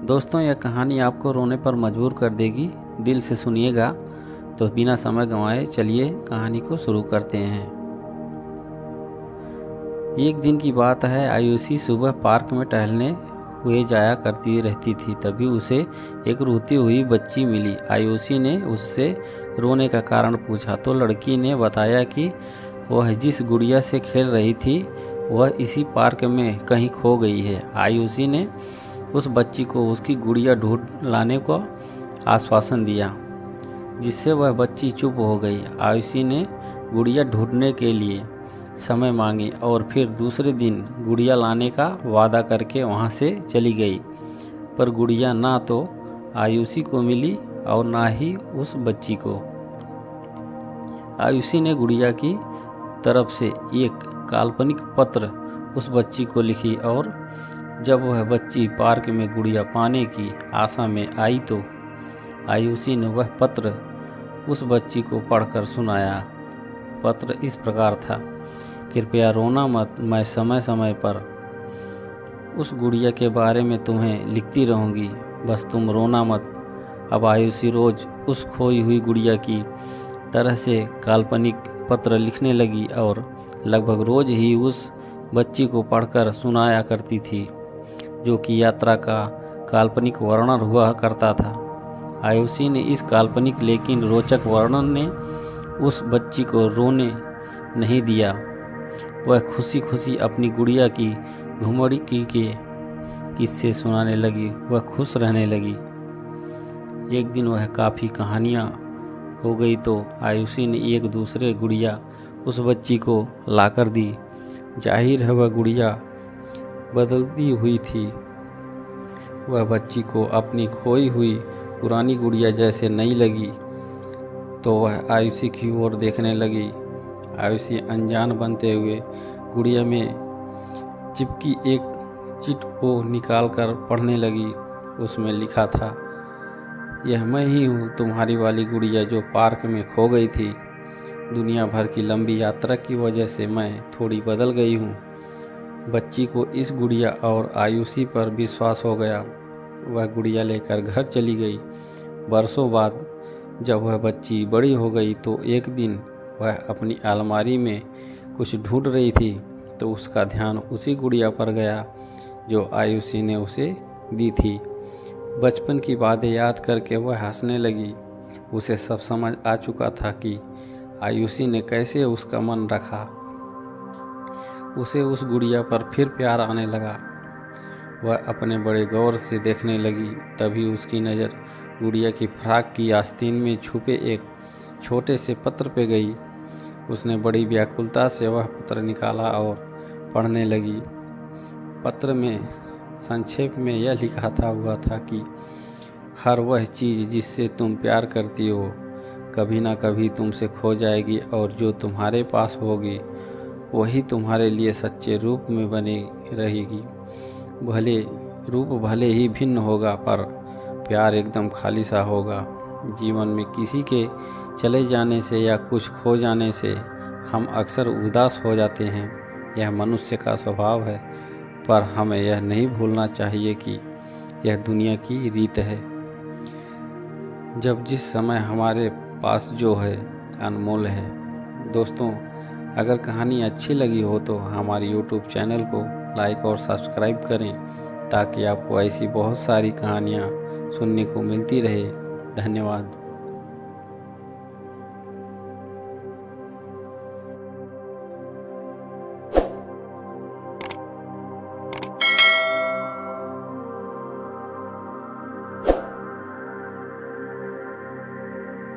दोस्तों, यह कहानी आपको रोने पर मजबूर कर देगी। दिल से सुनिएगा। तो बिना समय गंवाए चलिए कहानी को शुरू करते हैं। एक दिन की बात है। आयुषी सुबह पार्क में टहलने हुए जाया करती रहती थी। तभी उसे एक रोती हुई बच्ची मिली। आयुषी ने उससे रोने का कारण पूछा तो लड़की ने बताया कि वह जिस गुड़िया से खेल रही थी वह इसी पार्क में कहीं खो गई है। आयुषी ने उस बच्ची को उसकी गुड़िया ढूंढ लाने का आश्वासन दिया, जिससे वह बच्ची चुप हो गई। आयुषी ने गुड़िया ढूंढने के लिए समय मांगी और फिर दूसरे दिन गुड़िया लाने का वादा करके वहां से चली गई। पर गुड़िया ना तो आयुषी को मिली और ना ही उस बच्ची को। आयुषी ने गुड़िया की तरफ से एक काल्पनिक पत्र उस बच्ची को लिखी और जब वह बच्ची पार्क में गुड़िया पाने की आशा में आई तो आयुषी ने वह पत्र उस बच्ची को पढ़कर सुनाया। पत्र इस प्रकार था, कृपया रोना मत, मैं समय समय पर उस गुड़िया के बारे में तुम्हें लिखती रहूँगी, बस तुम रोना मत। अब आयुषी रोज उस खोई हुई गुड़िया की तरह से काल्पनिक पत्र लिखने लगी और लगभग रोज ही उस बच्ची को पढ़कर सुनाया करती थी, जो कि यात्रा का काल्पनिक वर्णन हुआ करता था। आयुषी ने इस काल्पनिक लेकिन रोचक वर्णन ने उस बच्ची को रोने नहीं दिया। वह खुशी खुशी अपनी गुड़िया की घुमड़ी की के किस्से सुनाने लगी। वह खुश रहने लगी। एक दिन वह काफ़ी कहानियाँ हो गई तो आयुषी ने एक दूसरे गुड़िया उस बच्ची को लाकर दी। जाहिर है वह गुड़िया बदलती हुई थी। वह बच्ची को अपनी खोई हुई पुरानी गुड़िया जैसे नहीं लगी तो वह आयुषी की ओर देखने लगी। आयुषी अनजान बनते हुए गुड़िया में चिपकी एक चिट को निकालकर पढ़ने लगी। उसमें लिखा था, यह मैं ही हूँ, तुम्हारी वाली गुड़िया जो पार्क में खो गई थी। दुनिया भर की लंबी यात्रा की वजह से मैं थोड़ी बदल गई हूँ। बच्ची को इस गुड़िया और आयुषी पर विश्वास हो गया। वह गुड़िया लेकर घर चली गई। बरसों बाद जब वह बच्ची बड़ी हो गई तो एक दिन वह अपनी अलमारी में कुछ ढूंढ रही थी तो उसका ध्यान उसी गुड़िया पर गया जो आयुषी ने उसे दी थी। बचपन की बातें याद करके वह हंसने लगी। उसे सब समझ आ चुका था कि आयुषी ने कैसे उसका मन रखा। उसे उस गुड़िया पर फिर प्यार आने लगा। वह अपने बड़े गौर से देखने लगी। तभी उसकी नज़र गुड़िया की फ्राक की आस्तीन में छुपे एक छोटे से पत्र पे गई। उसने बड़ी व्याकुलता से वह पत्र निकाला और पढ़ने लगी। पत्र में संक्षेप में यह लिखा हुआ था कि हर वह चीज़ जिससे तुम प्यार करती हो कभी ना कभी तुमसे खो जाएगी और जो तुम्हारे पास होगी वही तुम्हारे लिए सच्चे रूप में बनी रहेगी। भले ही भिन्न होगा पर प्यार एकदम खाली सा होगा। जीवन में किसी के चले जाने से या कुछ खो जाने से हम अक्सर उदास हो जाते हैं। यह मनुष्य का स्वभाव है, पर हमें यह नहीं भूलना चाहिए कि यह दुनिया की रीत है। जब जिस समय हमारे पास जो है अनमोल है। दोस्तों, अगर कहानी अच्छी लगी हो तो हमारे YouTube चैनल को लाइक और सब्सक्राइब करें ताकि आपको ऐसी बहुत सारी कहानियाँ सुनने को मिलती रहे। धन्यवाद।